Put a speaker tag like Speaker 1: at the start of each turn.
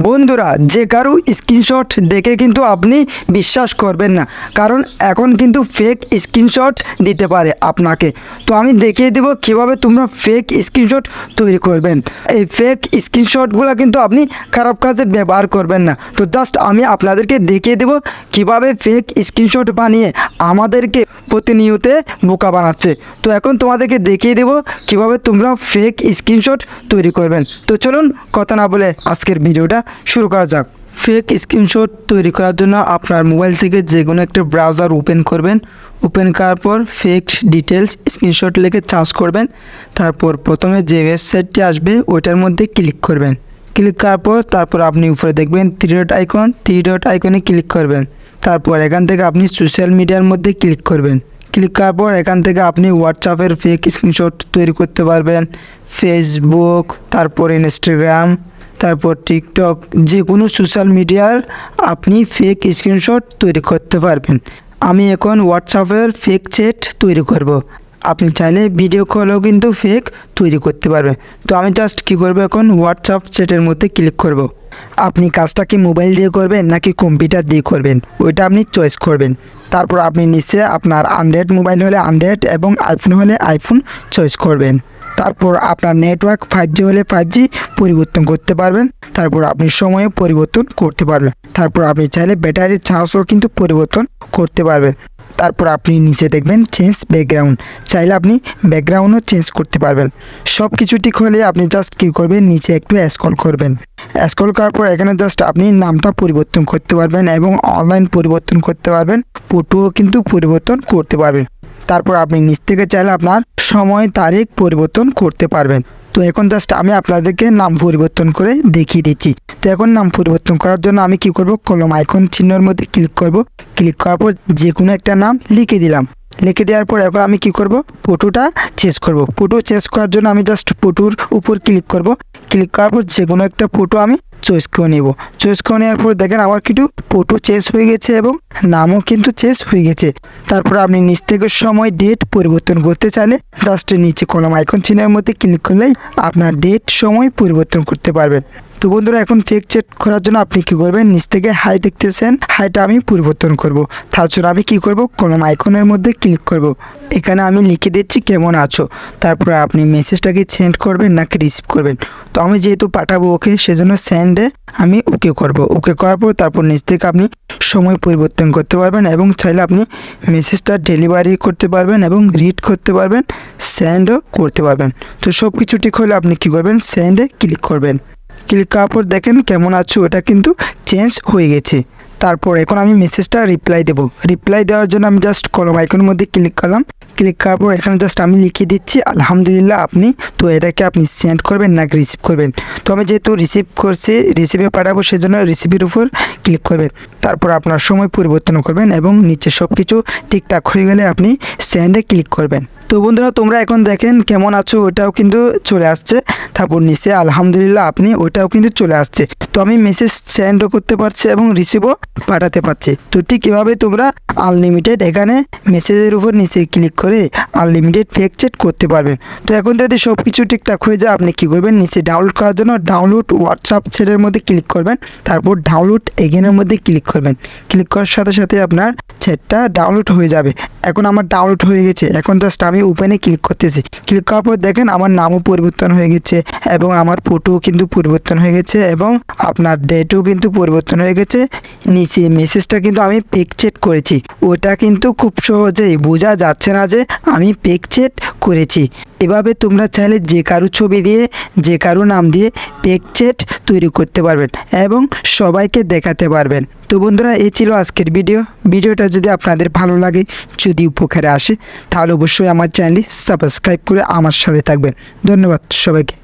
Speaker 1: বন্ধুরা, যে কারো স্ক্রিনশট দেখে কিন্তু আপনি বিশ্বাস করবেন না, কারণ এখন কিন্তু ফেক স্ক্রিনশট দিতে পারে আপনাকে। তো আমি দেখিয়ে দেবো কীভাবে তোমরা ফেক স্ক্রিনশট তৈরি করবেন। এই ফেক স্ক্রিনশটগুলো কিন্তু আপনি খারাপ কাজে ব্যবহার করবেন না। তো জাস্ট আমি আপনাদেরকে দেখিয়ে দেবো কীভাবে ফেক স্ক্রিনশট বানিয়ে আমাদেরকে প্রতিনিয়ত বোকা বানাচ্ছে। তো এখন তোমাদেরকে দেখিয়ে দেবো কীভাবে তোমরা ফেক স্ক্রিনশট তৈরি করবেন। তো চলুন কথা না বলে আজকের ভিডিওটা শুরু করা যাক। ফেক স্ক্রিনশট তৈরি করার জন্য আপনার মোবাইল থেকে যে কোনো একটা ব্রাউজার ওপেন করবেন। ওপেন করার পর ফেক ডিটেলস স্ক্রিনশট লিখে সার্চ করবেন। তারপর প্রথমে যে ওয়েবসাইটটি আসবে ওইটার মধ্যে ক্লিক করবেন। ক্লিক করার পর তারপর আপনি উপরে দেখবেন থ্রি ডট আইকনে ক্লিক করবেন। তারপর এখান থেকে আপনি সোশ্যাল মিডিয়ার মধ্যে ক্লিক করবেন। ক্লিক করার পর এখান থেকে আপনি হোয়াটসঅ্যাপের ফেক স্ক্রিনশট তৈরি করতে পারবেন, ফেসবুক, তারপর ইনস্টাগ্রাম, তারপর টিকটক, যে কোনো সোশ্যাল মিডিয়ার আপনি ফেক স্ক্রিনশট তৈরি করতে পারবেন। আমি এখন হোয়াটসঅ্যাপের ফেক চ্যাট তৈরি করব। আপনি চাইলে ভিডিও কলেও কিন্তু ফেক তৈরি করতে পারবেন। তো আমি জাস্ট কী করবো, এখন হোয়াটসঅ্যাপ চ্যাটের মধ্যে ক্লিক করব। আপনি কাজটা কি মোবাইল দিয়ে করবেন নাকি কম্পিউটার দিয়ে করবেন ওইটা আপনি চয়েস করবেন। তারপর আপনি নিচে আপনার অ্যান্ড্রয়েড মোবাইল হলে অ্যান্ড্রয়েড এবং আইফোন হলে আইফোন চয়েস করবেন। তারপর আপনার নেটওয়ার্ক 5G হলে 5G পরিবর্তন করতে পারবেন। তারপর আপনি সময়ও পরিবর্তন করতে পারবেন। তারপর আপনি চাইলে ব্যাটারির চার্জও কিন্তু পরিবর্তন করতে পারবেন। তারপর আপনি নিচে দেখবেন চেঞ্জ ব্যাকগ্রাউন্ড, চাইলে আপনি ব্যাকগ্রাউন্ডও চেঞ্জ করতে পারবেন। সব কিছু ঠিক হলে আপনি জাস্ট কী করবেন, নিচে একটু স্ক্রল করবেন। স্ক্রল করার পর এখানে জাস্ট আপনি নামটা পরিবর্তন করতে পারবেন এবং অনলাইন পরিবর্তন করতে পারবেন, ফটোও কিন্তু পরিবর্তন করতে পারবেন। তারপর আপনি নিচ থেকে চাইলে আপনার সময় তারিখ পরিবর্তন করতে পারবেন। তো এখন জাস্ট আমি আপনাদেরকে নাম পরিবর্তন করে দেখিয়ে দিচ্ছি। তো এখন নাম পরিবর্তন করার জন্য আমি কি করব, কলম আইকন চিহ্নের মধ্যে ক্লিক করব। ক্লিক করার পর যে কোনো একটা নাম লিখে দিলাম। লিখে দেওয়ার পর এখন আমি কি করব, ফটোটা চেঞ্জ করব। ফটো চেঞ্জ করার জন্য আমি জাস্ট ফটোর উপর ক্লিক করব। ক্লিক করার পর যে কোনো একটা ফটো আমি চয়েস করে নেব। চয়েস করে নেওয়ার পর দেখেন আমার কিন্তু ফটো চেঞ্জ হয়ে গেছে এবং নামও কিন্তু চেঞ্জ হয়ে গেছে। তারপর আপনি নিচ থেকে সময় ডেট পরিবর্তন করতে চাইলে জাস্ট নিচে কলম আইকন চিহ্নের মধ্যে ক্লিক করলেই আপনার ডেট সময় পরিবর্তন করতে পারবেন। তো বন্ধুরা, এখন ফেক চ্যাট করার জন্য আপনি কী করবেন, নিচ থেকে হাই দেখতেছেন, হাইটা আমি পরিবর্তন করব। তার জন্য আমি কী করব, কলম আইকনের মধ্যে ক্লিক করব। এখানে আমি লিখে দিচ্ছি কেমন আছো। তারপরে আপনি মেসেজটাকে সেন্ড করবেন নাকি রিসিভ করবেন। তো আমি যেহেতু পাঠাবো ওকে, সেজন্য সেন্ডে আমি ওকে করব। ওকে করার পর তারপর নিচ থেকে আপনি সময় পরিবর্তন করতে পারবেন এবং চাইলে আপনি মেসেজটা ডেলিভারি করতে পারবেন এবং রিড করতে পারবেন, সেন্ডও করতে পারবেন। তো সব কিছু ঠিক হলে আপনি কী করবেন, সেন্ডে ক্লিক করবেন। ক্লিক করার পর দেখেন কেমন আছো ওটা কিন্তু চেঞ্জ হয়ে গেছে। তারপর এখন আমি মেসেজটা রিপ্লাই দেবো। রিপ্লাই দেওয়ার জন্য আমি জাস্ট কলম আইকনের মধ্যে ক্লিক করলাম। ক্লিক করার পর এখানে জাস্ট আমি লিখে দিচ্ছি আলহামদুলিল্লাহ আপনি। তো এটাকে আপনি সেন্ড করবেন নাকি রিসিভ করবেন। তো আমি যেহেতু রিসিভ করছি, রিসিভে পাঠাবো, সেজন্য রিসিভের উপর ক্লিক করবেন। তারপর আপনার সময় পরিবর্তন করবেন এবং নিচে সব কিছু ঠিকঠাক হয়ে গেলে আপনি সেন্ডে ক্লিক করবেন। তো বন্ধুরা, তোমরা এখন দেখেন কেমন আছো ওটাও কিন্তু চলে আসছে। তারপর নিচে আলহামদুলিল্লাহ আপনি, ওটাও কিন্তু চলে আসছে। তো আমি মেসেজ সেন্ডও করতে পারছি এবং রিসিভও পাঠাতে পারছি। তো ঠিক এভাবে তোমরা আনলিমিটেড এখানে মেসেজের উপর নিচে ক্লিক করে আনলিমিটেড ফেক চ্যাট করতে পারবেন। তো এখন যদি সব কিছু ঠিকঠাক হয়ে যায় আপনি কী করবেন, নিচে ডাউনলোড করার জন্য ডাউনলোড হোয়াটসঅ্যাপ চ্যাটের মধ্যে ক্লিক করবেন। তারপর ডাউনলোড এগেনের মধ্যে ক্লিক করবেন। ক্লিক করার সাথে সাথে আপনার চ্যাটটা ডাউনলোড হয়ে যাবে। এখন আমার ডাউনলোড হয়ে গেছে। এখন জাস্ট আমি ওপেনে ক্লিক করতেছি। ক্লিক করার পর দেখেন আমার নামও পরিবর্তন হয়ে গেছে এবং আমার ফটোও কিন্তু পরিবর্তন হয়ে গেছে এবং আপনার ডেটও কিন্তু পরিবর্তন হয়ে গেছে। নিচে মেসেজটা কিন্তু আমি ফেক চ্যাট করেছি, ওটা কিন্তু খুব সহজেই বোঝা যাচ্ছে না যে আমি ফেক চ্যাট করেছি। এভাবে তোমরা চাইলে যে কারো ছবি দিয়ে, যে কারো নাম দিয়ে ফেক চ্যাট তৈরি করতে পারবেন এবং সবাইকে দেখাতে পারবেন। তো বন্ধুরা, এই ছিল আজকের ভিডিওটা যদি আপনাদের ভালো লাগে, যদি উপকারে আসে, তাহলে অবশ্যই আমার চ্যানেলটি সাবস্ক্রাইব করে আমার সাথে থাকবেন। ধন্যবাদ সবাইকে।